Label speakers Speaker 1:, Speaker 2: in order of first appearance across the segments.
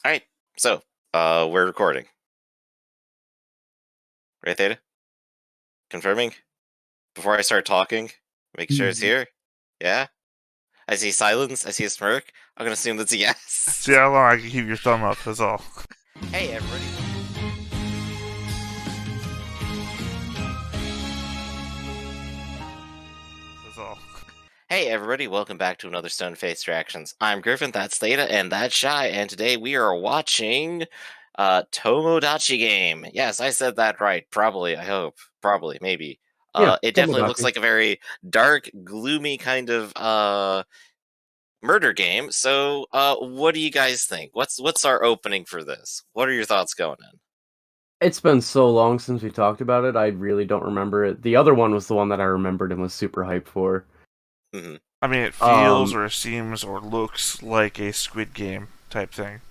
Speaker 1: Alright, so, we're recording. Right, Theta? Confirming? Before I start talking? Making sure it's here? Yeah? I see silence, I see a smirk. I'm gonna assume that's a yes.
Speaker 2: See how long I can keep your thumb up, that's all.
Speaker 1: Hey, everybody.
Speaker 2: That's all.
Speaker 1: Hey, everybody, welcome back to another Stone-Faced Reactions. I'm Griffin, that's Theta, and that's Chey, and today we are watching, Tomodachi Game. Yes, I said that right. Probably, I hope. Probably, maybe.
Speaker 3: Yeah,
Speaker 1: It definitely looks
Speaker 3: Tomodachi.
Speaker 1: like a very dark, gloomy kind of, murder game. So, what do you guys think? What's our opening for this? What are your thoughts going in?
Speaker 3: It's been so long since we talked about it, I really don't remember it. The other one was the one that I remembered and was super hyped for.
Speaker 1: Mm-hmm.
Speaker 2: I mean, it feels or seems or looks like a Squid Game type thing.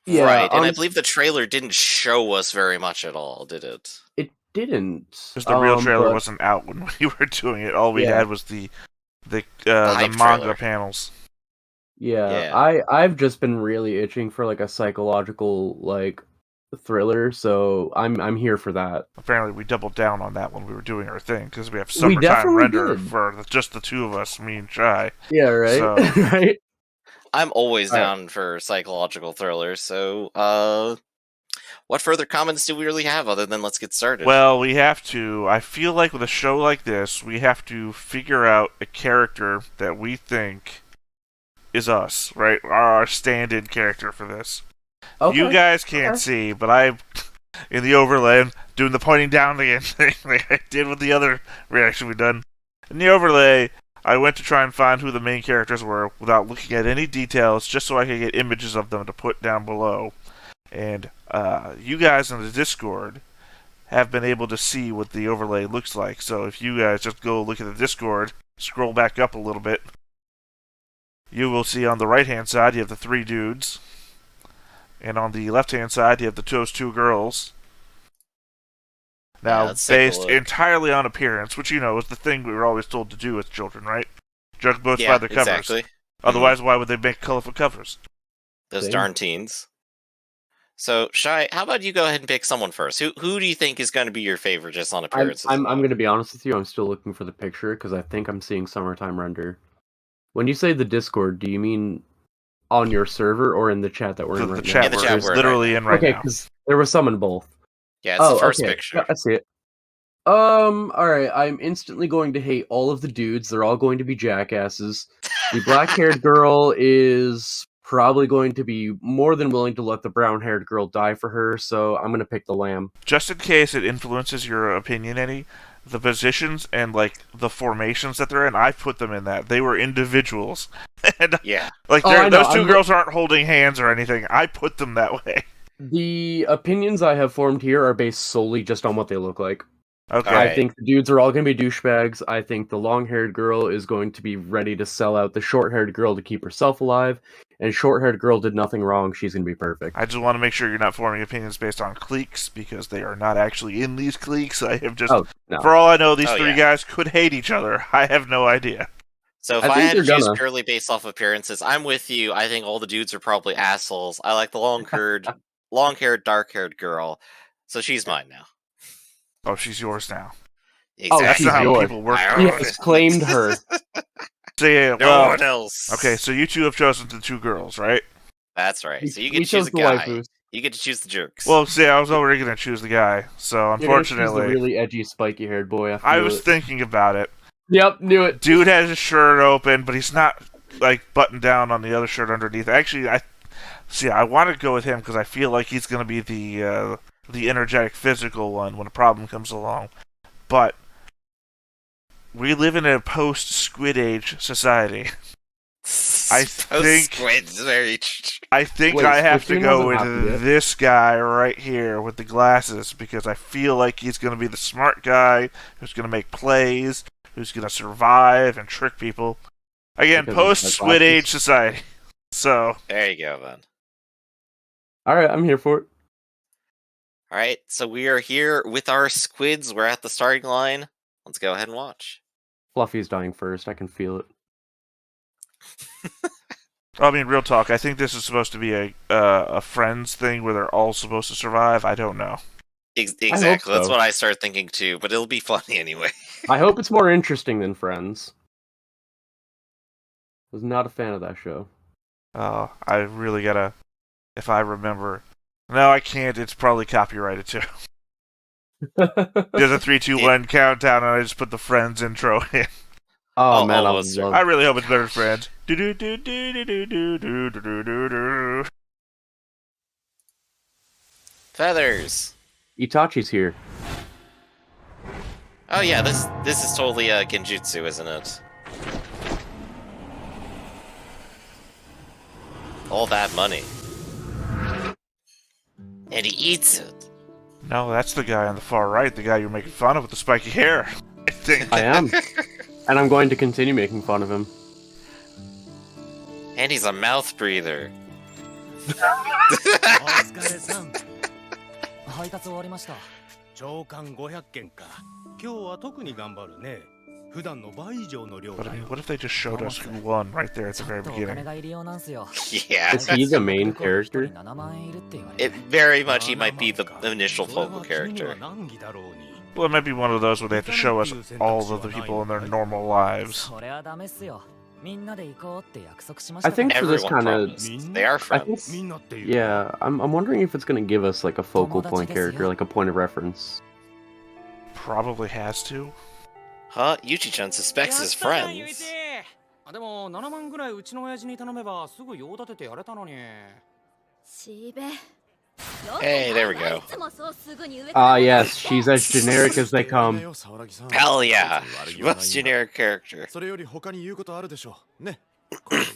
Speaker 3: Yeah,
Speaker 1: Right, and I believe the trailer didn't show us very much at all, did it?
Speaker 3: It didn't.
Speaker 2: Because the real trailer
Speaker 3: but
Speaker 2: wasn't out when we were doing it. All we
Speaker 3: Yeah.
Speaker 2: had was the
Speaker 1: hype
Speaker 2: manga
Speaker 1: trailer.
Speaker 2: panels.
Speaker 3: Yeah, I've just been really itching for like a psychological like thriller, so I'm here for that.
Speaker 2: Apparently, we doubled down on that when we were doing our thing because we have
Speaker 3: We
Speaker 2: summertime
Speaker 3: definitely
Speaker 2: render
Speaker 3: did.
Speaker 2: for just the two of us, me and Chey.
Speaker 3: Yeah, right.
Speaker 2: So,
Speaker 3: right.
Speaker 1: I'm always
Speaker 3: All right.
Speaker 1: down for psychological thrillers, so, what further comments do we really have other than let's get started?
Speaker 2: well, we have to. I feel like with a show like this, we have to figure out a character that we think is us, right? Our stand-in character for this.
Speaker 3: Okay.
Speaker 2: You guys can't see, but I'm in the overlay, I'm doing the pointing down again thing like I did with the other reaction we've done. In the overlay, I went to try and find who the main characters were without looking at any details, just so I could get images of them to put down below. And you guys in the Discord have been able to see what the overlay looks like. So if you guys just go look at the Discord, scroll back up a little bit, you will see on the right-hand side you have the three dudes. And on the left-hand side, you have those two girls. Now, based entirely on appearance, which, you know, is the thing we were always told to do as children, right? Judge books by their covers.
Speaker 1: Exactly.
Speaker 2: Otherwise, why would they make colorful covers?
Speaker 1: Those darn teens. So, Chey, how about you go ahead and pick someone first? Who do you think is going to be your favorite just on appearances?
Speaker 3: I'm going to be honest with you. I'm still looking for the picture because I think I'm seeing summertime render. When you say the Discord, do you mean on your server or in the chat that we're in right
Speaker 2: now?
Speaker 1: In the chat we're
Speaker 2: literally in right now.
Speaker 3: Okay, because there was some in both.
Speaker 1: Yeah, it's the first picture.
Speaker 3: Yeah, I see it. Alright, I'm instantly going to hate all of the dudes. They're all going to be jackasses. The black-haired girl is probably going to be more than willing to let the brown-haired girl die for her, so I'm going to pick the lamb.
Speaker 2: Just in case it influences your opinion any, the positions and, like, the formations that they're in, I put them in that. They were individuals. And,
Speaker 1: yeah.
Speaker 2: Like, those two girls aren't holding hands or anything. I put them that way.
Speaker 3: The opinions I have formed here are based solely just on what they look like.
Speaker 2: Okay.
Speaker 3: I think the dudes are all going to be douchebags. I think the long-haired girl is going to be ready to sell out the short-haired girl to keep herself alive, and short-haired girl did nothing wrong. She's going to be perfect.
Speaker 2: I just want to make sure you're not forming opinions based on cliques, because they are not actually in these cliques. I have just, for all I know, these three guys could hate each other. I have no idea.
Speaker 1: So if I had to choose purely based off appearances, I'm with you. I think all the dudes are probably assholes. I like the long-haired, dark-haired girl. So she's mine now.
Speaker 2: Oh, she's yours now.
Speaker 1: Exactly.
Speaker 3: That's not
Speaker 2: how people work.
Speaker 3: He has claimed her.
Speaker 2: So, yeah,
Speaker 1: no one else.
Speaker 2: Okay, so you two have chosen the two girls, right?
Speaker 1: That's right. So you get to choose the guy. You get to choose the jerks.
Speaker 2: Well, see, I was already going to choose the guy, so unfortunately...
Speaker 3: You're the really edgy, spiky-haired boy.
Speaker 2: I was thinking about it.
Speaker 3: Yep, knew it.
Speaker 2: Dude has his shirt open, but he's not, like, buttoned down on the other shirt underneath. Actually, I want to go with him because I feel like he's going to be the energetic physical one when a problem comes along. But we live in a post-Squid Age society. I think I have to go with this guy right here with the glasses because I feel like he's going to be the smart guy who's going to make plays, who's going to survive and trick people. Again, post-Squid Age society. So
Speaker 1: there you go, then.
Speaker 3: Alright, I'm here for it.
Speaker 1: Alright, so we are here with our squids. We're at the starting line. Let's go ahead and watch.
Speaker 3: Fluffy's dying first. I can feel it.
Speaker 2: I mean, real talk. I think this is supposed to be a Friends thing where they're all supposed to survive. I don't know.
Speaker 1: Exactly. That's
Speaker 3: so.
Speaker 1: what I started thinking too, but it'll be funny anyway.
Speaker 3: I hope it's more interesting than Friends. Was not a fan of that show.
Speaker 2: Oh, I really gotta. If I remember. No, I can't. It's probably copyrighted too. There's a 3, 2, 1 countdown, and I just put the Friends intro in.
Speaker 3: Oh man, I
Speaker 1: almost.
Speaker 3: love.
Speaker 2: I really hope it's better than Friends. Do do do do do do do do do do do.
Speaker 1: Feathers.
Speaker 3: Itachi's here.
Speaker 1: Oh yeah, this is totally genjutsu, isn't it? All that money. And he eats it.
Speaker 2: No, that's the guy on the far right, the guy you're making fun of with the spiky hair. I think.
Speaker 3: I am, and I'm going to continue making fun of him.
Speaker 1: And he's a mouth breather.
Speaker 4: お疲れさん。配達終わりました。朝刊500件か。今日は特に頑張るね。普段の倍以上の量
Speaker 2: But
Speaker 4: だ
Speaker 2: I
Speaker 4: よ。
Speaker 2: mean, what if they just showed us who won right there at the very
Speaker 4: ちょっとお金
Speaker 2: beginning?
Speaker 4: がいるようなんすよ。
Speaker 1: Yeah.
Speaker 3: Is he the main character?
Speaker 4: 7万円いるって言われ
Speaker 1: It
Speaker 4: て。
Speaker 1: very much he might be the initial
Speaker 4: それ
Speaker 1: focal
Speaker 4: は君には
Speaker 1: character.
Speaker 4: 難儀だろうに。
Speaker 2: Well, it might be one of those where they have to show us all of the people in their normal lives.
Speaker 4: それはダメっすよ。みんなで行こうって約束しまし
Speaker 3: I
Speaker 4: たから。
Speaker 3: think for this
Speaker 1: Everyone
Speaker 3: kind of,
Speaker 1: promised. They are
Speaker 3: I think,
Speaker 1: friends.
Speaker 4: みんなっていう
Speaker 3: yeah, I'm wondering if it's going to give us like a focal point character, like a point of reference.
Speaker 2: Probably has to.
Speaker 1: Huh? Yuchi-chan suspects his friends.
Speaker 4: でも7万ぐらいうちの親父に頼めばすぐ用立ててやれたのに。
Speaker 5: しべ。
Speaker 1: Hey, there we go.
Speaker 3: Ah, yes, she's as generic as they come.
Speaker 1: Hell yeah. Most generic character.
Speaker 6: それより他に言うことあるでしょうね。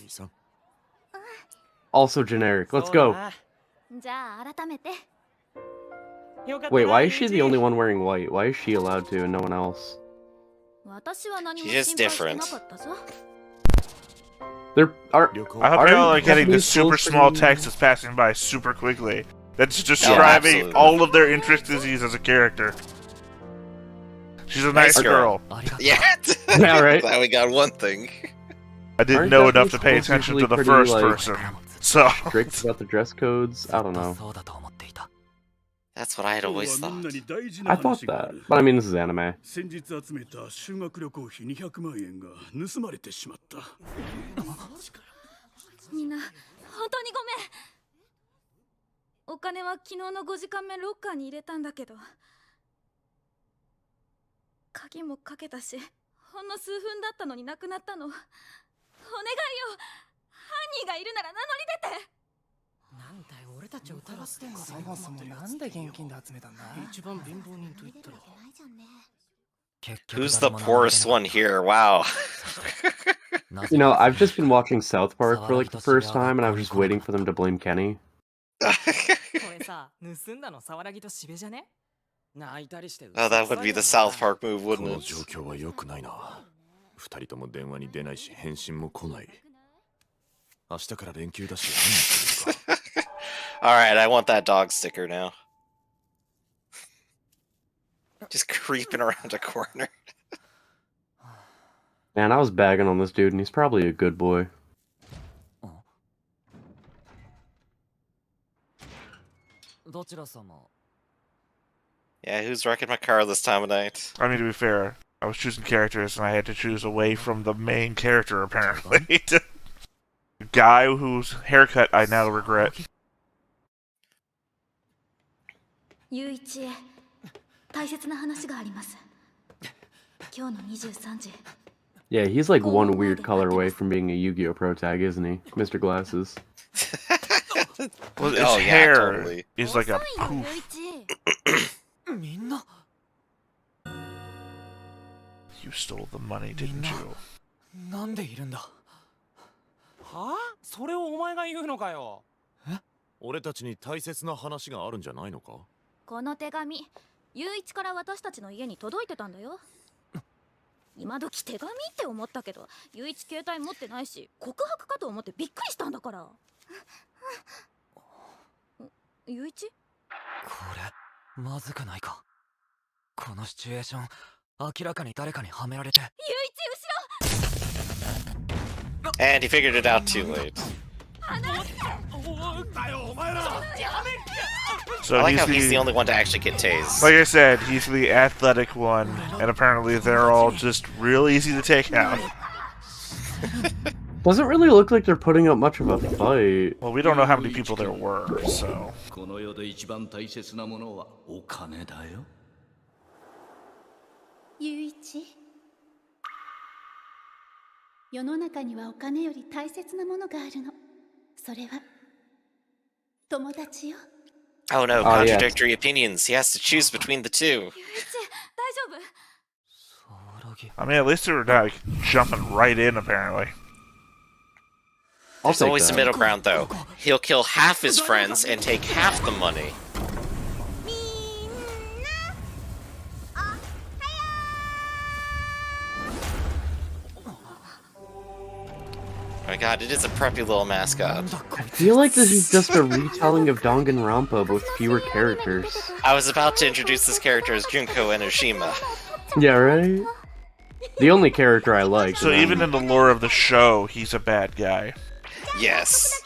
Speaker 6: さん。
Speaker 3: Also generic. Let's go.
Speaker 5: じゃあ改めて。
Speaker 3: Wait, why is she the only one wearing white? Why is she allowed to and no one else?
Speaker 5: 私は何も
Speaker 1: She's just
Speaker 5: 心配して
Speaker 1: different.
Speaker 5: なかったぞ。
Speaker 3: There are.
Speaker 2: I hope
Speaker 3: Aren't
Speaker 2: y'all are getting the
Speaker 3: Japanese
Speaker 2: super
Speaker 3: schools
Speaker 2: small
Speaker 3: pretty-
Speaker 2: text that's passing by super quickly. That's describing
Speaker 1: absolutely.
Speaker 2: all of their intricacies as a character. She's a nice
Speaker 1: Nice
Speaker 2: girl.
Speaker 1: girl.
Speaker 4: ありがとう。
Speaker 1: Yeah.
Speaker 3: Yeah, right.
Speaker 1: Glad we got one thing.
Speaker 2: I didn't
Speaker 3: Aren't
Speaker 2: know enough
Speaker 3: Japanese
Speaker 2: to pay
Speaker 3: schools
Speaker 2: attention to
Speaker 3: usually
Speaker 2: the
Speaker 3: pretty,
Speaker 2: first
Speaker 3: like-
Speaker 2: person. So,
Speaker 3: Strict about the dress codes? I don't know.
Speaker 4: そうだと思っていた。
Speaker 1: That's what I had always
Speaker 7: 今日はみんな
Speaker 1: thought.
Speaker 7: に大事
Speaker 3: I
Speaker 7: な
Speaker 3: thought
Speaker 7: 話があ
Speaker 3: that.
Speaker 7: る
Speaker 3: But I mean, this is anime.
Speaker 7: 先日集めた修学旅行費200万円が盗まれてしまった。
Speaker 5: みんな本当にごめん。お金は昨日の5時間目ロッカーに入れたんだけど、鍵もかけたし、ほんの数分だったのになくなったの。お願いよ。犯人がいるなら名乗り出て。
Speaker 4: なんだよ俺たちを疑ってんのか。そもそもなんで現金で集めたんだ。一番貧乏人と言ったら。
Speaker 1: Who's the poorest one here? Wow.
Speaker 3: You know, I've just been watching South Park for like the first time, and I was just waiting for them to blame Kenny.
Speaker 4: これさ、盗んだの沢良としべじゃね？泣いたりして。
Speaker 1: Oh, that would be the South Park move,
Speaker 6: こ
Speaker 1: wouldn't
Speaker 6: の
Speaker 1: it?
Speaker 6: 状況は良くないな。二人とも電話に出ないし返信も来ない。明日から連休だし何するのか。
Speaker 1: Alright, I want that dog sticker now. Just creeping around a corner.
Speaker 3: Man, I was bagging on this dude, and he's probably a good boy.
Speaker 4: どちら様？
Speaker 1: Yeah, who's wrecking my car this time of night?
Speaker 2: I mean, to be fair, I was choosing characters and I had to choose away from the main character, apparently. A guy whose haircut I now regret.
Speaker 5: ゆういちへ大切な話があります。今日の23時。
Speaker 3: Yeah, he's like one weird color away from being a Yu-Gi-Oh pro tag, isn't he? Mr. Glasses.
Speaker 2: Well, his
Speaker 1: Oh, yeah,
Speaker 2: hair
Speaker 1: totally.
Speaker 2: is like a
Speaker 5: 遅いよ
Speaker 2: poof.
Speaker 5: ゆういち。
Speaker 4: みんな
Speaker 2: You stole the money, didn't you?
Speaker 4: なんでいるんだ？はあ？それをお前が言うのかよ。
Speaker 6: 俺たちに大切な話があるんじゃないのか。
Speaker 5: この手紙、ゆういちから私たちの家に届いてたんだよ。今時手紙って思ったけど、ゆういち携帯持ってないし、告白かと思ってびっくりしたんだから。ゆういち？
Speaker 4: これまずくないか。このシチュエーション、明らかに誰かにはめられて。
Speaker 5: ゆういち後ろ。
Speaker 1: And he figured it out too late.
Speaker 2: So
Speaker 1: I like how he's the only one to actually get tased.
Speaker 2: Like I said, he's the athletic one, and apparently they're all just real easy to take out.
Speaker 3: Doesn't really look like they're putting up much of a fight.
Speaker 2: Well, we don't know how many people there were, so...
Speaker 8: この世で一番大切なものはお金だよ。
Speaker 9: ユイチ、世の中にはお金より大切なものがあるの。それは友達よ。
Speaker 1: Oh no,
Speaker 3: Oh, yeah.
Speaker 1: contradictory opinions. He has to choose between the two.
Speaker 5: ユイチ、大丈夫？
Speaker 2: I mean, at least they were like jumping right in, apparently.
Speaker 3: I'll
Speaker 1: There's
Speaker 3: take
Speaker 1: always a
Speaker 3: that.
Speaker 1: middle ground, though. He'll kill half his friends and take half the money. Oh my god, it is a preppy little mascot.
Speaker 3: I feel like this is just a retelling of Danganronpa, but with fewer characters.
Speaker 1: I was about to introduce this character as Junko Enoshima.
Speaker 3: Yeah, right? The only character I like.
Speaker 2: So even in the lore of the show, he's a bad guy.
Speaker 1: Yes.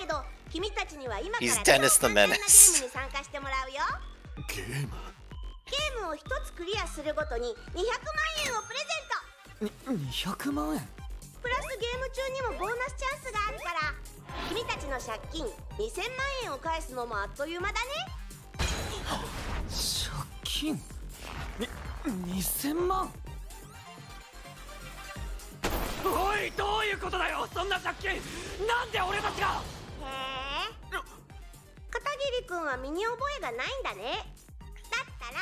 Speaker 1: He's Dennis the Menace.
Speaker 6: ゲーム
Speaker 10: ゲームを一つクリアするごとに200万円をプレゼント。
Speaker 4: 200万円。
Speaker 10: プラスゲーム中にもボーナスチャンスがあるから君たちの借金2000万円を返すのもあっという間だね。
Speaker 4: 借金2000万。おい、どういうことだよ、そんな借金。なんで俺たちが。
Speaker 10: へえ、片桐君は身に覚えがないんだね。だったら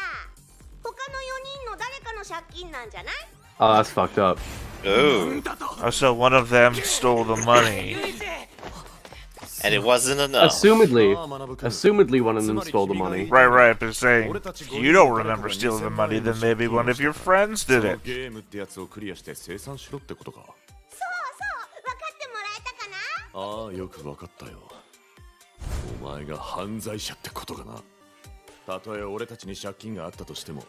Speaker 10: 他の4人の誰かの借金なんじゃない？
Speaker 3: Oh, that's fucked up.
Speaker 1: Ooh.
Speaker 2: Oh, so one of them stole the money.
Speaker 1: And it wasn't enough.
Speaker 3: Assumedly one of them stole the money.
Speaker 2: Right, but saying, you don't remember stealing the money, then maybe one of your friends did it.
Speaker 6: ゲームってやつをクリアして生産しろってことか。
Speaker 10: そうそう、分かってもらえたかな？
Speaker 6: ああ、よくわかったよ。お前が犯罪者ってことかな。たとえ俺たちに借金があったとしても、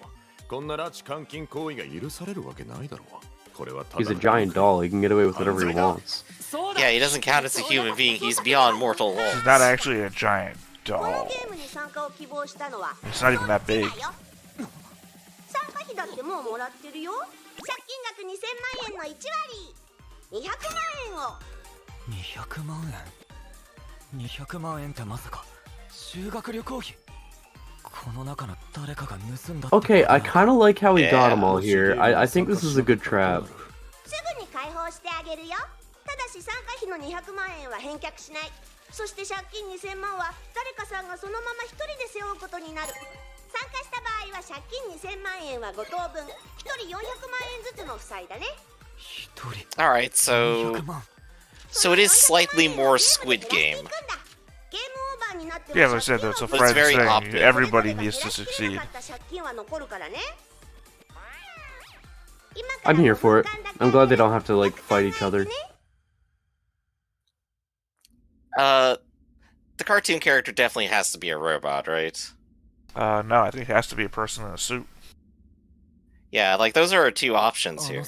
Speaker 6: こんな拉致監禁行為が許されるわけないだろう。これはただ
Speaker 3: He's a giant doll. He can get away with whatever he wants.
Speaker 1: Yeah, he doesn't count as a human being. He's beyond mortal law.
Speaker 2: He's not actually a giant
Speaker 10: この
Speaker 2: doll.
Speaker 10: ゲームに参加を希望したのは
Speaker 2: It's not even that big.
Speaker 10: 参加費だってもうもらってるよ。借金額2000万円の1割200万円を。
Speaker 4: 200万円。200万円ってまさか修学旅行費。この中の誰かが盗んだ。
Speaker 3: Okay, I kind of like how he got them all here. I think this is a good trap.
Speaker 10: すぐに解放してあげるよ。ただし参加費の200万円は返却しない。そして借金2000万は誰かさんがそのまま一人で背負うことになる。参加した場合は借金2000万円は5等分、一人400万円ずつの負債だね。
Speaker 1: Alright, so it is slightly more Squid Game.
Speaker 2: Yeah, as I said, that's a
Speaker 1: But it's
Speaker 2: friend
Speaker 1: very
Speaker 2: thing.
Speaker 1: optic.
Speaker 2: Everybody needs to succeed.
Speaker 3: I'm here for it. I'm glad they don't have to, like, fight each other.
Speaker 1: The cartoon character definitely has to be a robot, right?
Speaker 2: No, I think it has to be a person in a suit.
Speaker 1: Yeah, like those are our two options here.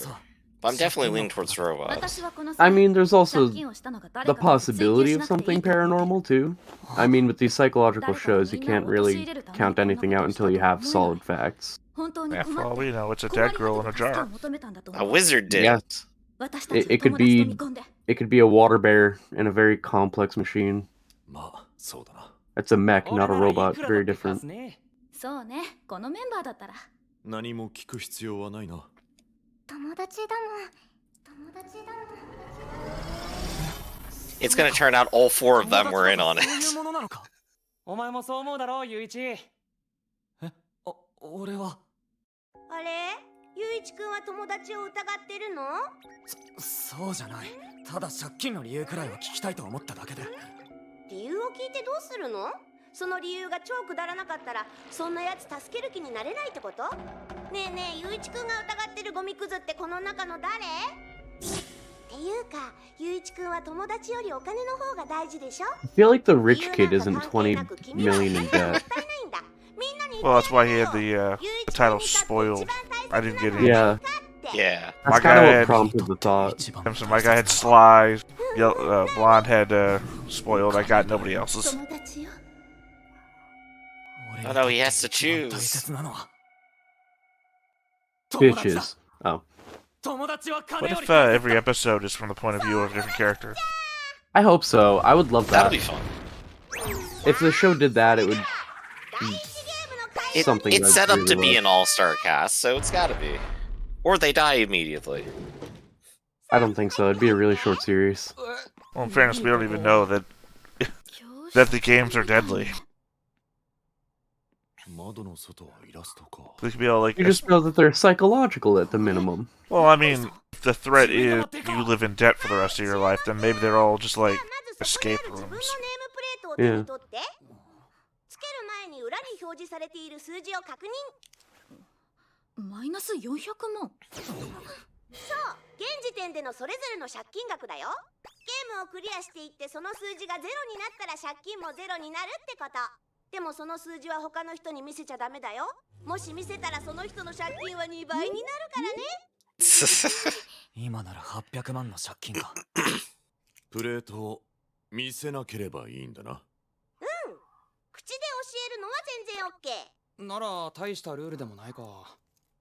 Speaker 1: But I'm definitely leaning towards robots.
Speaker 3: I mean, there's also the possibility of something paranormal, too. I mean, with these psychological shows, you can't really count anything out until you have solid facts.
Speaker 2: Yeah, for all we know, it's a dead girl in a jar.
Speaker 1: A wizard did.
Speaker 3: Yeah. It could be a water bear in a very complex machine. It's a mech, not a robot. Very different.
Speaker 5: そうね、このメンバーだったら。
Speaker 6: 何も聞く必要はないな。
Speaker 5: 友達だもん。友達だもん。
Speaker 1: It's gonna turn out all four of them were in on it.
Speaker 4: お前もそう思うだろう、ユイチ。え、俺は。
Speaker 10: あれ？ユイチ君は友達を疑ってるの？
Speaker 4: そうじゃない。ただ借金の理由くらいは聞きたいと思っただけで。
Speaker 10: 理由を聞いてどうするの？その理由が超くだらなかったらそんなやつ助ける気になれないってこと？ねえねえ、ユイチ君が疑ってるゴミくずってこの中の誰？っていうか、ユイチ君は友達よりお金の方が大事でしょ？
Speaker 3: I feel like the rich kid isn't 20 million in debt.
Speaker 2: Well, that's why he had the title spoiled. I didn't get it.
Speaker 3: Yeah.
Speaker 1: Yeah.
Speaker 3: That's kind of what prompted the thought.
Speaker 2: So my guy had Sly, blonde had spoiled. I got nobody else's.
Speaker 1: Oh no, he has to choose.
Speaker 3: Bitches. Oh.
Speaker 2: What if every episode is from the point of view of a different character?
Speaker 3: I hope so. I would love that.
Speaker 1: That'll be fun.
Speaker 3: If the show did that, it would be something.
Speaker 1: It's set up
Speaker 3: really
Speaker 1: to be an all-star cast, so it's gotta be. Or they die immediately.
Speaker 3: I don't think so. It'd be a really short series.
Speaker 2: Well, in fairness, we don't even know that that the games are deadly. We could be all like,
Speaker 3: You just know that they're psychological at the minimum.
Speaker 2: well, I mean, if the threat is you live in debt for the rest of your life, then maybe they're all just like escape rooms.
Speaker 3: Yeah.
Speaker 10: つける前に裏に表示されている数字を確認。
Speaker 5: マイナス400万。
Speaker 10: そう、現時点でのそれぞれの借金額だよ。ゲームをクリアしていってその数字がゼロになったら借金もゼロになるってこと。でもその数字は他の人に見せちゃダメだよ。もし見せたらその人の借金は2倍になるからね。
Speaker 4: 今なら800万の借金か。
Speaker 6: プレートを見せなければいいんだな。うん。
Speaker 10: 口で教えるのは全然オッケー。
Speaker 4: なら大したルールでもないか。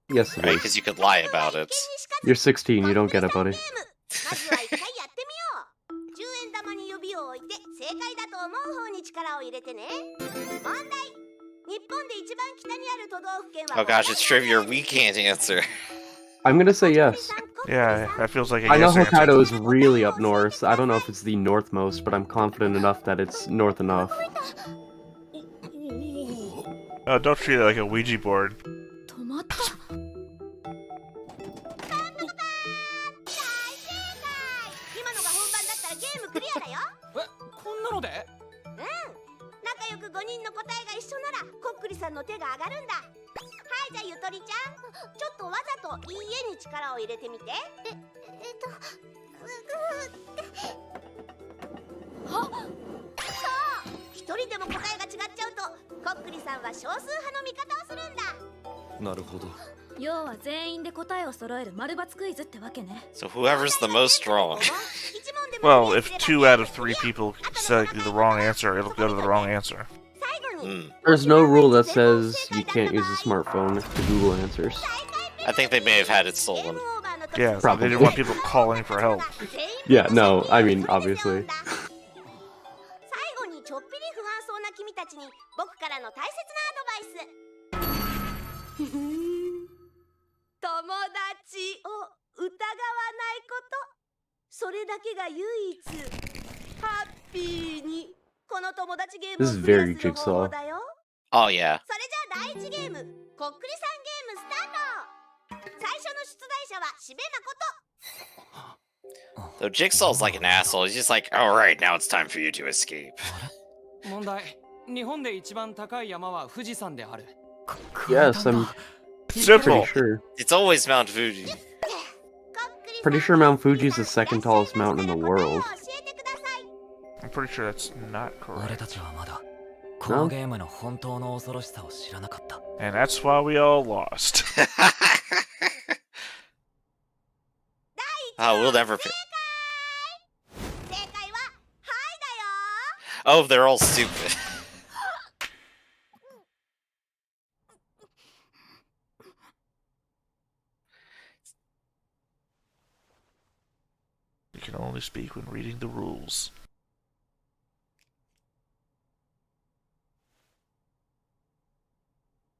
Speaker 3: Yes, it
Speaker 1: Right,
Speaker 3: is.
Speaker 1: because you could lie about it.
Speaker 3: You're 16. You don't get it, buddy.
Speaker 10: まずは一回やってみよう。10円玉に指を置いて正解だと思う方に力を入れてね。問題。日本で一番北にある都道府県は
Speaker 1: Oh gosh, it's trivia. We can't answer.
Speaker 3: I'm gonna say yes.
Speaker 2: Yeah, that feels like a
Speaker 3: I know
Speaker 2: yes answer.
Speaker 3: Hokkaido is really up north. I don't know if it's the northmost, but I'm confident enough that it's north enough.
Speaker 2: Oh, don't treat it like a Ouija board.
Speaker 5: 止まった。
Speaker 10: 今のが本番だったらゲームクリアだよ。
Speaker 4: こんなので？
Speaker 10: 仲良く5人の答えが一緒ならこっくりさんの手が上がるんだ。はい、じゃあゆとりちゃん、ちょっとわざといいえに力を入れてみて。一人でも答えが違っちゃうとこっくりさんは少数派の味方をするんだ。
Speaker 6: なるほど。
Speaker 5: 要は全員で答えを揃える丸×クイズってわけね。
Speaker 1: So whoever's the most wrong.
Speaker 2: Well, if 2 out of 3 people say the wrong answer, it'll go to the wrong answer.
Speaker 3: There's no rule that says you can't use a smartphone to Google answers.
Speaker 1: I think they may have had it stolen.
Speaker 2: Yeah,
Speaker 3: Probably.
Speaker 2: they didn't want people calling for help.
Speaker 3: Yeah, no, I mean, obviously.
Speaker 10: 最後にちょっぴり不安そうな君たちに僕からの大切なアドバイス。友達を疑わないこと。それだけが唯一ハッピーにこの友達ゲームを
Speaker 3: This is
Speaker 10: クリア
Speaker 3: very
Speaker 10: する方法
Speaker 3: Jigsaw.
Speaker 10: だよ。
Speaker 1: Oh yeah.
Speaker 10: それじゃあ第一ゲーム、こっくりさんゲームスタート。最初の出題者はしべまこと。
Speaker 1: Though Jigsaw's like an asshole, he's just like, alright, now it's time for you to escape.
Speaker 4: 問題。日本で一番高い山は富士山である。
Speaker 3: Yes, I'm
Speaker 2: Simple.
Speaker 3: pretty sure.
Speaker 1: It's always Mount Fuji.
Speaker 3: Pretty sure Mount Fuji is the second tallest mountain in the world.
Speaker 2: I'm pretty sure that's not
Speaker 4: 俺
Speaker 2: correct.
Speaker 4: たちはまだこのゲームの本当の恐ろしさを知らなかった。
Speaker 2: And that's why we all lost.
Speaker 1: Oh, we'll never.
Speaker 10: 正解ははいだよ。
Speaker 1: Oh, they're all stupid.
Speaker 2: You can only speak when reading the rules.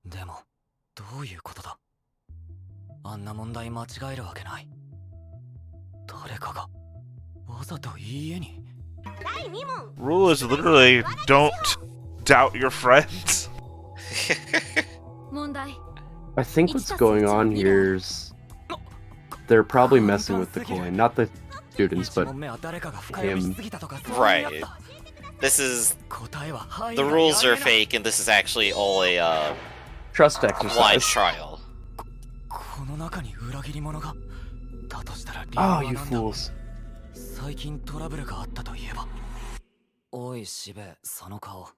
Speaker 4: でもどういうことだ。あんな問題間違えるわけない。誰かがわざといいえに。
Speaker 10: 第2問。
Speaker 2: Rule is literally don't doubt your friends.
Speaker 5: 問題。
Speaker 3: I think what's going on here is they're probably messing with the coin. Not the students, but him.
Speaker 1: Right. This is. The rules are fake, and this is actually all a
Speaker 3: Trust
Speaker 1: blind
Speaker 3: exercise.
Speaker 1: trial.
Speaker 4: この中に裏切り者が。だとしたら理由
Speaker 3: Oh,
Speaker 4: は
Speaker 3: you
Speaker 4: 何だ。
Speaker 3: fools.
Speaker 4: 最近トラブルがあったといえば。おいしべ、その顔。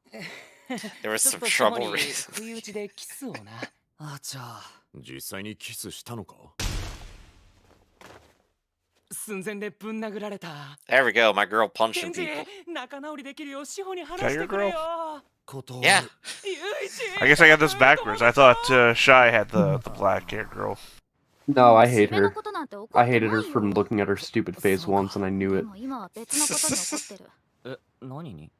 Speaker 1: There was some trouble.
Speaker 4: 不意打ちでキスをな。あちゃ。
Speaker 6: 実際にキスしたのか？
Speaker 1: There we go, my girl punching people.
Speaker 2: Got your girl?
Speaker 1: Yeah.
Speaker 2: I guess I got this backwards. I thought Shy had the black-haired girl.
Speaker 3: No, I hate her. I hated her from looking at her stupid face once, and I knew it.
Speaker 5: 今は別のことに怒ってる。
Speaker 4: 何に？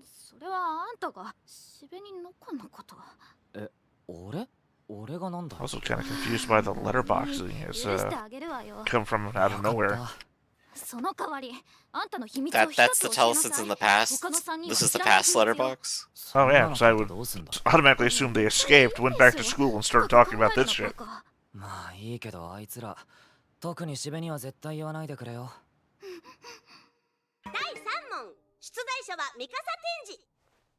Speaker 5: それはあんたがシベにのこのこと。
Speaker 4: 俺？俺がなんだ？
Speaker 2: Also kind of confused by the letterboxing has come from out of nowhere.
Speaker 5: その代わり、あんたの秘密を一つ
Speaker 1: That's to tell us it's in the past. This is the past letterbox.
Speaker 2: Oh yeah, because I would automatically assume they escaped, went back to school, and started talking about this shit.
Speaker 4: まあいいけどあいつら特にシベには絶対言わないでくれよ。
Speaker 10: 第3問、出題者はミカサ天智。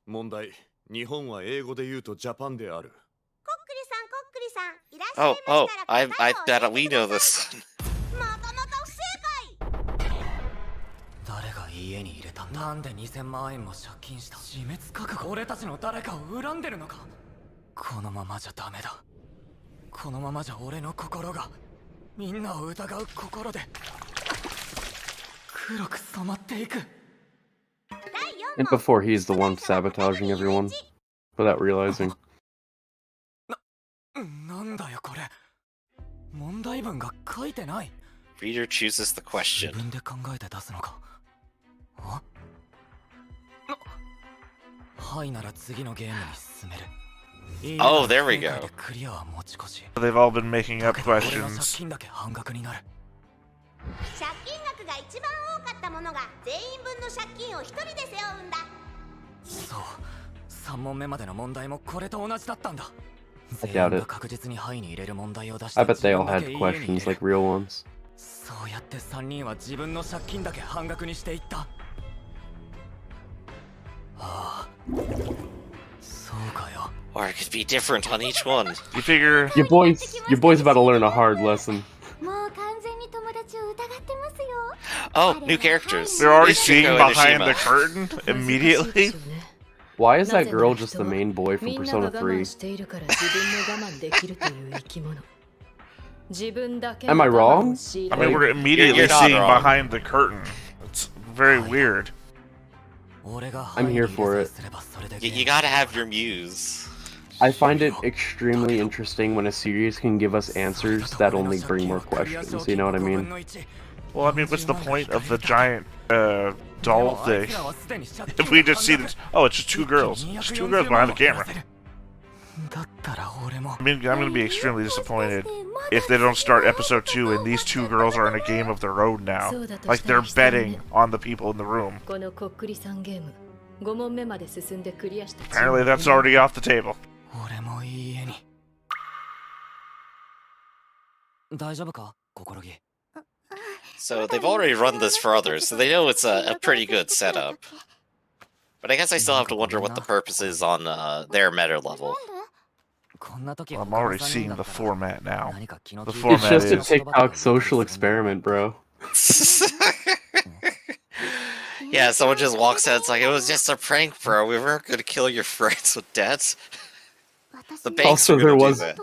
Speaker 6: 問題、日本は英語で言うとジャパンである。
Speaker 10: こっくりさん、こっくりさん、いらっしゃいましたら答えを
Speaker 1: I bet we know this.
Speaker 10: またまた不正解。
Speaker 4: 誰が家に入れたんだ？なんで2000万円も借金した？自滅覚悟。俺たちの誰かを恨んでるのか？このままじゃダメだ。このままじゃ俺の心がみんなを疑う心で黒く染まっていく。
Speaker 3: And before he's the one sabotaging everyone, without realizing.
Speaker 4: なんだよこれ。問題文が書いてない。
Speaker 1: Reader chooses the question.
Speaker 4: 自分で考えて出すのか。あ？はいなら次のゲームに進める。
Speaker 1: Oh, there we go.
Speaker 2: They've all been making up questions.
Speaker 10: 借金額が一番多かったものが全員分の借金を一人で背負うんだ。
Speaker 4: そう、3問目までの問題もこれと同じだったんだ。
Speaker 3: I doubt it. I bet they all had questions like real ones.
Speaker 4: そうやって3人は自分の借金だけ半額にしていった。ああ、そうかよ。
Speaker 1: Or it could be different on each one.
Speaker 2: You figure
Speaker 3: your boy's about to learn a hard lesson.
Speaker 1: Oh, new characters.
Speaker 2: They're already
Speaker 1: It's
Speaker 2: seeing
Speaker 1: Shiko and
Speaker 2: behind
Speaker 1: Ishima.
Speaker 2: the curtain immediately.
Speaker 3: Why is that girl just the main boy from Persona 3? Am I wrong?
Speaker 2: I mean, we're immediately
Speaker 1: You're not
Speaker 2: seeing
Speaker 1: wrong.
Speaker 2: behind the curtain. It's very weird.
Speaker 3: I'm here for it.
Speaker 1: You gotta have your muse.
Speaker 3: I find it extremely interesting when a series can give us answers that only bring more questions, you know what I mean?
Speaker 2: Well, I mean, what's the point of the giant doll thing if we just see this? Oh, it's just two girls. Just two girls behind the camera. I mean, I'm gonna be extremely disappointed if they don't start episode 2 and these two girls are in a game of their own now. Like, they're betting on the people in the room. Apparently that's already off the table.
Speaker 1: So they've already run this for others, so they know it's a pretty good setup. But I guess I still have to wonder what the purpose is on their meta level.
Speaker 2: I'm already seeing the format now. The format
Speaker 3: it's just
Speaker 2: is...
Speaker 3: a TikTok social experiment, bro.
Speaker 1: Yeah, someone just walks out, it's like, it was just a prank, bro. We weren't gonna kill your friends with debt. The banks
Speaker 3: Also,
Speaker 1: were
Speaker 3: there
Speaker 1: gonna
Speaker 3: was...
Speaker 1: do that.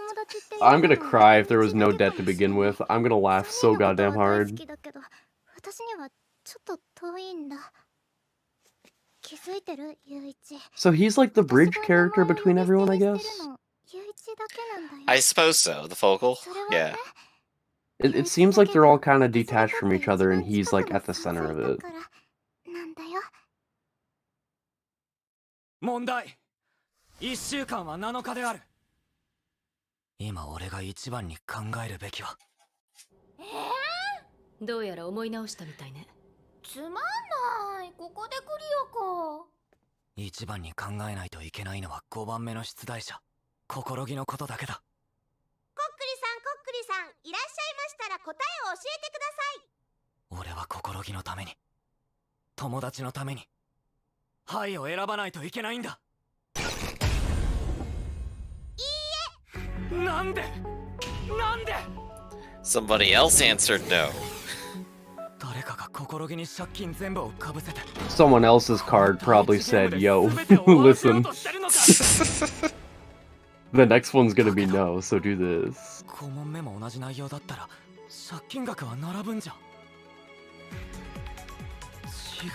Speaker 3: I'm gonna cry if there was no debt to begin with. I'm gonna laugh so goddamn hard. So he's like the bridge character between everyone, I guess?
Speaker 1: I suppose so, the focal. Yeah.
Speaker 3: It seems like they're all kind of detached from each other and he's like at the center of it.
Speaker 4: 問題。1週間は7日である。今俺が一番に考えるべきは。
Speaker 11: どうやら思い直したみたいね。
Speaker 5: つまんない。ここでクリアか。
Speaker 4: 一番に考えないといけないのは5番目の出題者。心木のことだけだ。
Speaker 10: こっくりさん、こっくりさん、いらっしゃいましたら答えを教えてください。
Speaker 4: 俺は心木のために、友達のために、はいを選ばないといけないんだ。いいえ。なんで？なんで？
Speaker 1: Somebody else answered no.
Speaker 3: Someone else's card probably said, yo, listen. The next one's gonna be no, so do this.
Speaker 4: 5問目も同じ内容だったら借金額は並ぶんじゃ。違う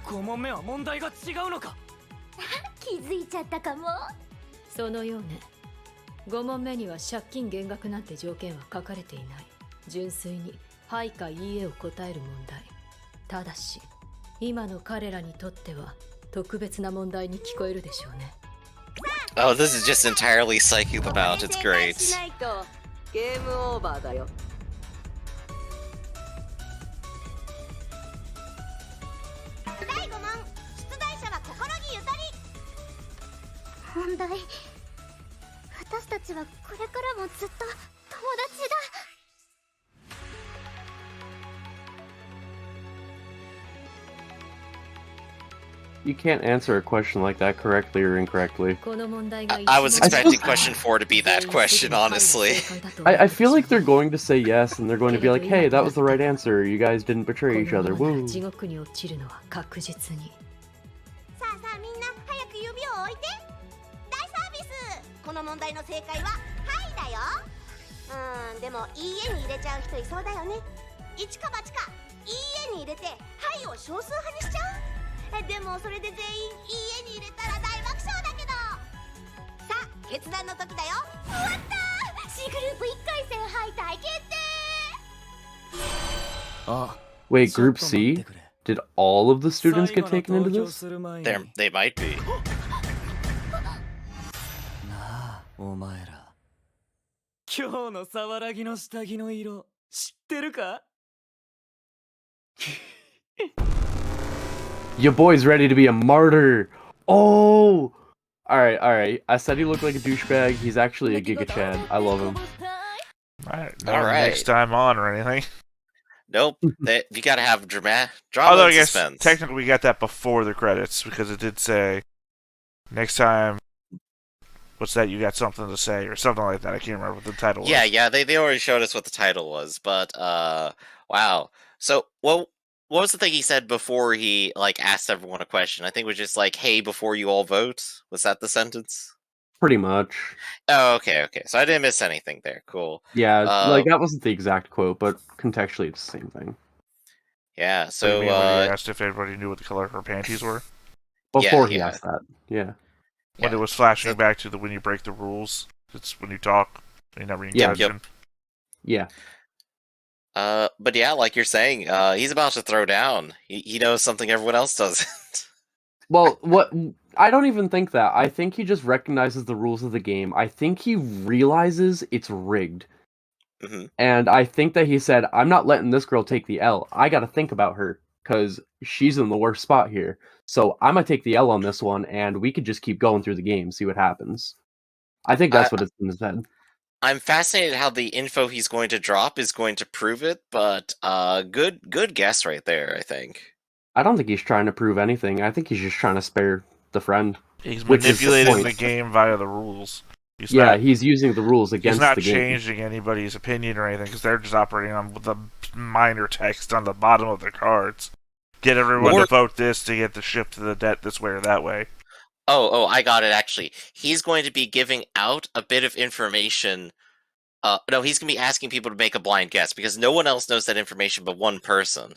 Speaker 4: ？5問目は問題が違うのか。
Speaker 9: 気づいちゃったかも。
Speaker 11: そのようね。5問目には借金減額なんて条件は書かれていない。純粋にはいかいいえを答える問題。ただし今の彼らにとっては特別な問題に聞こえるでしょうね。
Speaker 1: Oh, this is just entirely psyching them out. It's great.
Speaker 12: しないとゲームオーバーだよ。
Speaker 10: 第5問、出題者は心にゆとり。
Speaker 9: 問題。私たちはこれからもずっと友達だ。
Speaker 3: You can't answer a question like that correctly or incorrectly.
Speaker 1: I was expecting question 4 to be that question, honestly.
Speaker 3: I feel like they're going to say yes, and they're going to be like, hey, that was the right answer. You guys didn't betray each other. Woo.
Speaker 10: さあさあみんな早く指を置いて。大サービス。この問題の正解ははいだよ。でもいいえに入れちゃう人いそうだよね。一か八かいいえに入れてはいを少数派にしちゃう。でもそれで全員いいえに入れたら大爆笑だけど。さあ決断の時だよ。終わった。C グループ1回戦敗退決定。
Speaker 3: Wait, Group C? Did all of the students get taken into this?
Speaker 1: They might be.
Speaker 4: なあお前ら、今日の沢木の下着の色知ってるか
Speaker 3: Your boy's ready to be a martyr. Oh! Alright. I said he looked like a douchebag. He's actually a Giga Chad. I love him.
Speaker 2: Alright, not next time on or anything.
Speaker 1: Nope. You gotta have drama
Speaker 2: Although I guess
Speaker 1: suspense.
Speaker 2: technically we got that before the credits, because it did say, next time, what's that, you got something to say, or something like that. I can't remember what the title was.
Speaker 1: Yeah, they already showed us what the title was, but, wow. So, what was the thing he said before he, asked everyone a question? I think it was just hey, before you all vote? Was that the sentence?
Speaker 3: Pretty much.
Speaker 1: Oh, okay. So I didn't miss anything there. Cool.
Speaker 3: Yeah, that wasn't the exact quote, but contextually it's the same thing.
Speaker 1: Yeah, so,
Speaker 2: when he asked if everybody knew what the color of her panties were?
Speaker 3: Before he asked that, yeah.
Speaker 2: When it was flashing back to when you break the rules. It's when you talk, you never engage in.
Speaker 3: Yeah.
Speaker 1: But yeah, like you're saying, he's about to throw down. He knows something everyone else doesn't.
Speaker 3: Well, I don't even think that. I think he just recognizes the rules of the game. I think he realizes it's rigged.
Speaker 1: Mm-hmm.
Speaker 3: And I think that he said, I'm not letting this girl take the L. I gotta think about her, because she's in the worst spot here. So I'm gonna take the L on this one, and we could just keep going through the game, see what happens. I think that's what it's in his head.
Speaker 1: I'm fascinated how the info he's going to drop is going to prove it, but good guess right there, I think.
Speaker 3: I don't think he's trying to prove anything. I think he's just trying to spare the friend.
Speaker 2: He's manipulating the game via the rules.
Speaker 3: He's using the rules against the game.
Speaker 2: He's not changing anybody's opinion or anything, because they're just operating on the minor text on the bottom of their cards. Get everyone to vote this to get the shift to the debt this way or that way.
Speaker 1: Oh, I got it, actually. He's going to be giving out a bit of information. No, he's going to be asking people to make a blind guess, because no one else knows that information but one person.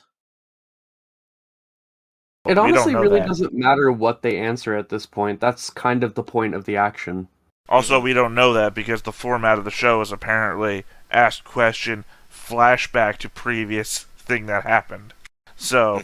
Speaker 3: It honestly really doesn't matter what they answer at this point. That's kind of the point of the action.
Speaker 2: Also, we don't know that because the format of the show is apparently asked question, flashback to previous thing that happened. So,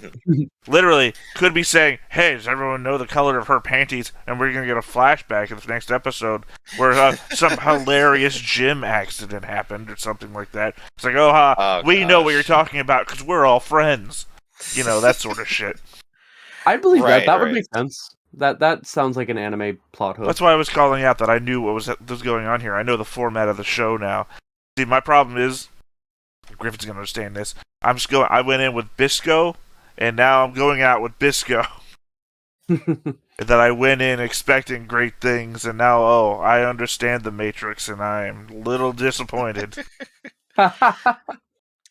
Speaker 2: literally, could be saying, hey, does everyone know the color of her panties? And we're going to get a flashback in the next episode where some hilarious gym accident happened or something like that. It's like, we know what you're talking about because we're all friends. You know, that sort of shit.
Speaker 3: I believe that. That would make sense. That sounds like an anime plot hook.
Speaker 2: That's why I was calling out that I knew what was going on here. I know the format of the show now. See, my problem is, Griffin's going to understand this. I went in with Bisco, and now I'm going out with Bisco. That I went in expecting great things, and now, I understand the Matrix, and I am a little disappointed.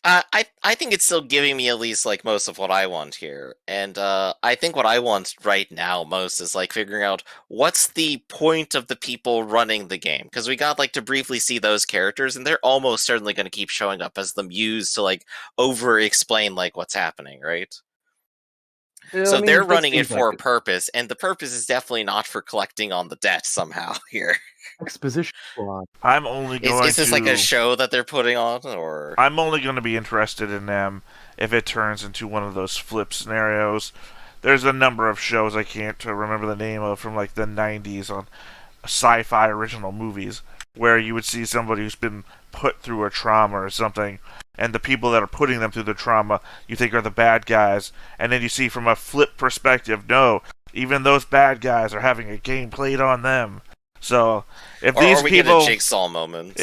Speaker 1: I think it's still giving me at least like most of what I want here, and I think what I want right now most is like figuring out what's the point of the people running the game, because we got like to briefly see those characters, and they're almost certainly going to keep showing up as the muse to like over explain like what's happening, right?
Speaker 3: Yeah,
Speaker 1: So
Speaker 3: I mean,
Speaker 1: they're
Speaker 3: that
Speaker 1: running it
Speaker 3: seems like
Speaker 1: for a
Speaker 3: it.
Speaker 1: purpose, and the purpose is definitely not for collecting on the debt somehow here.
Speaker 3: Exposition squad.
Speaker 2: I'm only going
Speaker 1: Is this like a show that they're putting on, or
Speaker 2: I'm only going to be interested in them if it turns into one of those flip scenarios. There's a number of shows I can't remember the name of from like the 90s on sci-fi original movies where you would see somebody who's been put through a trauma or something, and the people that are putting them through the trauma you think are the bad guys, and then you see from a flip perspective, no, even those bad guys are having a game played on them. So if
Speaker 1: or,
Speaker 2: these
Speaker 1: or we
Speaker 2: people,
Speaker 1: get a jigsaw moment.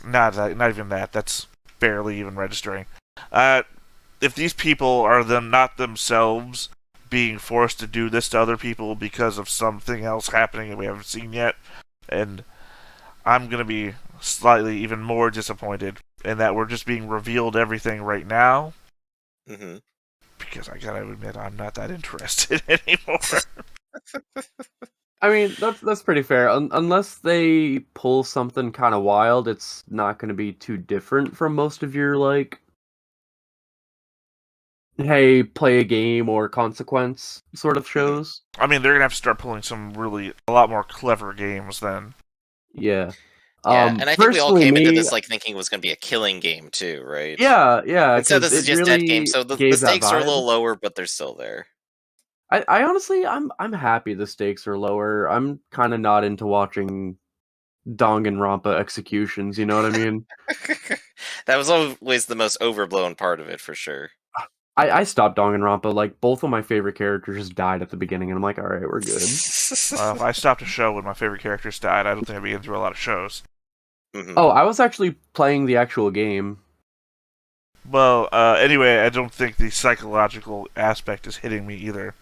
Speaker 2: not even that. That's barely even registering. If these people are not themselves being forced to do this to other people because of something else happening that we haven't seen yet, and I'm gonna be slightly even more disappointed in that we're just being revealed everything right now.
Speaker 1: Mm-hmm.
Speaker 2: Because I gotta admit, I'm not that interested anymore.
Speaker 3: I mean, that's pretty fair. Unless they pull something kind of wild, it's not going to be too different from most of your like, hey, play a game or consequence sort of shows.
Speaker 2: I mean, they're gonna have to start pulling a lot more clever games then.
Speaker 3: Yeah.
Speaker 1: Yeah, and I think we all
Speaker 3: personally,
Speaker 1: came into
Speaker 3: me-
Speaker 1: this like thinking it was going to be a killing game too, right?
Speaker 3: Yeah,
Speaker 1: Instead,
Speaker 3: because
Speaker 1: this is
Speaker 3: it
Speaker 1: just dead game,
Speaker 3: really
Speaker 1: so the
Speaker 3: gave that
Speaker 1: stakes are a
Speaker 3: vibe.
Speaker 1: little lower, but they're still there.
Speaker 3: I honestly, I'm happy the stakes are lower. I'm kind of not into watching Danganronpa executions. You know what I mean?
Speaker 1: That was always the most overblown part of it, for sure.
Speaker 3: I stopped Danganronpa. Like both of my favorite characters just died at the beginning, and I'm like, all right, we're good.
Speaker 2: If I stopped a show when my favorite characters died, I don't think I'd be getting through a lot of shows.
Speaker 1: Mm-hmm.
Speaker 3: Oh, I was actually playing the actual game.
Speaker 2: Well, anyway, I don't think the psychological aspect is hitting me either.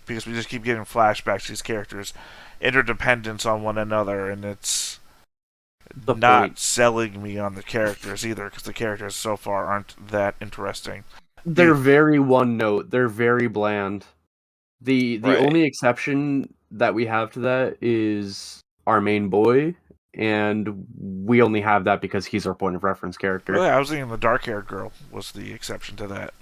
Speaker 2: Because we just keep getting flashbacks to these characters' interdependence on one another, and it's not selling me on the characters either, because the characters so far aren't that interesting.
Speaker 3: They're very one note. They're very bland. The only exception that we have to that is our main boy, and we only have that because he's our point of reference character.
Speaker 2: Really, I was thinking the dark-haired girl was the exception to that.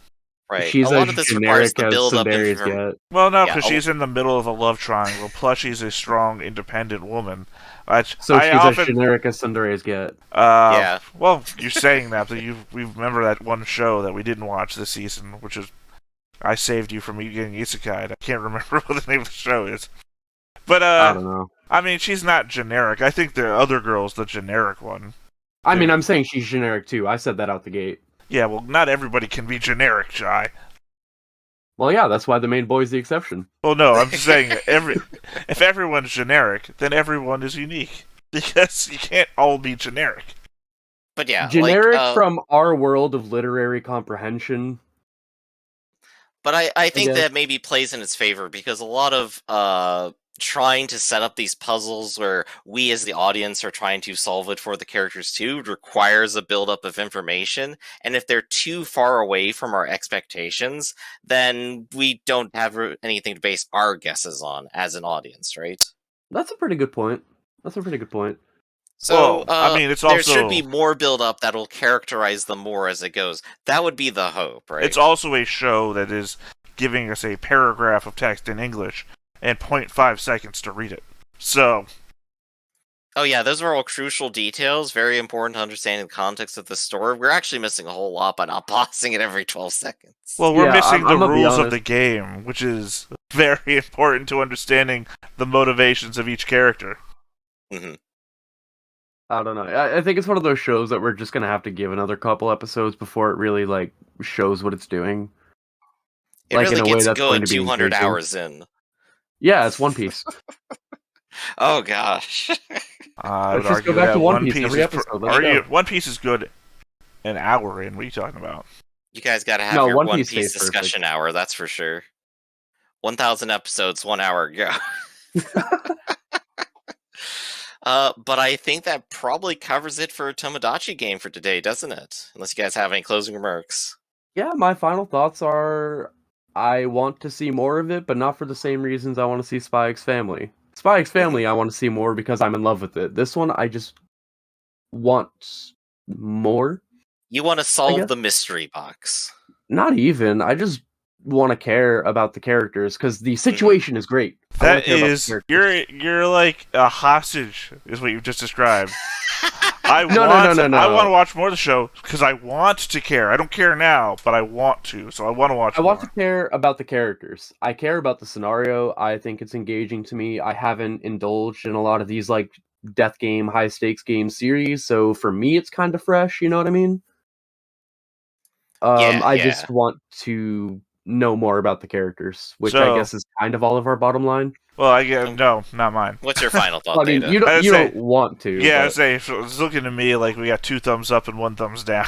Speaker 1: Right.
Speaker 3: She's
Speaker 1: a lot
Speaker 3: as
Speaker 1: of this requires
Speaker 3: generic
Speaker 1: the
Speaker 3: as
Speaker 1: build-up
Speaker 3: Tsundere's
Speaker 1: information.
Speaker 3: get.
Speaker 2: Well, no, because she's in the middle of a love triangle. Plus, she's a strong, independent woman.
Speaker 3: So she's as generic as Tsundere's get.
Speaker 1: Yeah.
Speaker 2: Well, you're saying that, but we remember that one show that we didn't watch this season, which is I saved you from getting isekai. I can't remember what the name of the show is. But
Speaker 3: I don't know.
Speaker 2: I mean, she's not generic. I think the other girl's the generic one.
Speaker 3: I mean, I'm saying she's generic too. I said that out the gate.
Speaker 2: Yeah, well, not everybody can be generic, Chey.
Speaker 3: Well, yeah, that's why the main boy's the exception.
Speaker 2: Well, no, I'm just saying if everyone's generic, then everyone is unique. Because you can't all be generic.
Speaker 1: But yeah,
Speaker 3: generic from our world of literary comprehension.
Speaker 1: But I think that maybe plays in its favor, because a lot of trying to set up these puzzles where we as the audience are trying to solve it for the characters too requires a buildup of information, and if they're too far away from our expectations, then we don't have anything to base our guesses on as an audience, right?
Speaker 3: That's a pretty good point.
Speaker 1: So,
Speaker 2: I mean, it's
Speaker 1: there should be more build-up that will characterize them more as it goes. That would be the hope, right?
Speaker 2: It's also a show that is giving us a paragraph of text in English and 0.5 seconds to read it. So...
Speaker 1: Oh yeah, those are all crucial details, very important to understanding the context of the story. We're actually missing a whole lot by not pausing it every 12 seconds.
Speaker 2: Well, we're missing the rules of the game, which is very important to understanding the motivations of each character.
Speaker 1: Mm-hmm.
Speaker 3: I don't know. I think it's one of those shows that we're just gonna have to give another couple episodes before it really shows what it's doing.
Speaker 1: It really gets going 200 hours in.
Speaker 3: Yeah, it's One Piece.
Speaker 1: Oh gosh.
Speaker 2: I would
Speaker 3: Let's just go back to One Piece every episode.
Speaker 2: One Piece is good an hour in. What are you talking about?
Speaker 1: You guys gotta have your One Piece discussion hour, that's for sure. 1,000 episodes, 1 hour, go. But I think that probably covers it for Tomodachi Game for today, doesn't it? Unless you guys have any closing remarks.
Speaker 3: Yeah, my final thoughts are I want to see more of it, but not for the same reasons I want to see Spy X Family. Spy X Family I want to see more because I'm in love with it. This one I just want more.
Speaker 1: You want to solve the mystery box.
Speaker 3: Not even. I just want to care about the characters because the situation is great.
Speaker 2: That is, you're like a hostage, is what you've just described. I want to watch more of the show because I want to care. I don't care now, but I want to, so I want to watch more.
Speaker 3: I want to care about the characters. I care about the scenario. I think it's engaging to me. I haven't indulged in a lot of these like death game, high stakes game series, so for me it's kind of fresh, you know what I mean? I just want to know more about the characters, which I guess is kind of all of our bottom line.
Speaker 2: Well, I get no, not mine.
Speaker 1: What's your final thought?
Speaker 3: I mean, you don't want to.
Speaker 2: Yeah, I say it's looking to me like we got 2 thumbs up and 1 thumbs down.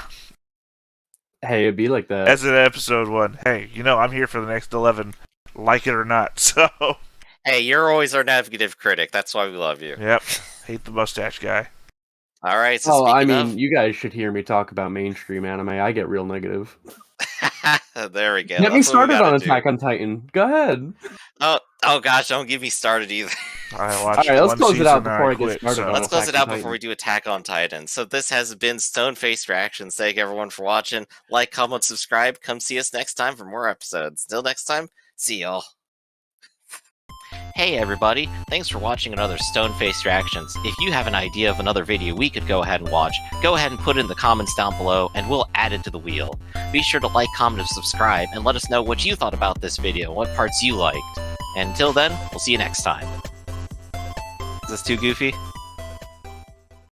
Speaker 3: Hey, it'd be like that.
Speaker 2: As in episode 1. Hey, I'm here for the next 11, like it or not. So.
Speaker 1: Hey, you're always our negative critic. That's why we love you.
Speaker 2: Yep. Hate the mustache guy.
Speaker 1: All right. So
Speaker 3: you guys should hear me talk about mainstream anime. I get real negative.
Speaker 1: There we go.
Speaker 3: Get me started on Attack on Titan. Go ahead.
Speaker 1: Oh gosh, don't get me started either.
Speaker 3: Alright, let's close it out before I get started.
Speaker 1: Let's close it out before we do Attack on Titan. So this has been Stone-Faced Reactions. Thank everyone for watching. Like, comment, subscribe. Come see us next time for more episodes. Till next time, see y'all. Hey everybody, thanks for watching another Stone-Faced Reactions. If you have an idea of another video we could go ahead and watch, go ahead and put it in the comments down below and we'll add it to the wheel. Be sure to like, comment, and subscribe and let us know what you thought about this video, what parts you liked. And until then, we'll see you next time. Is this too goofy?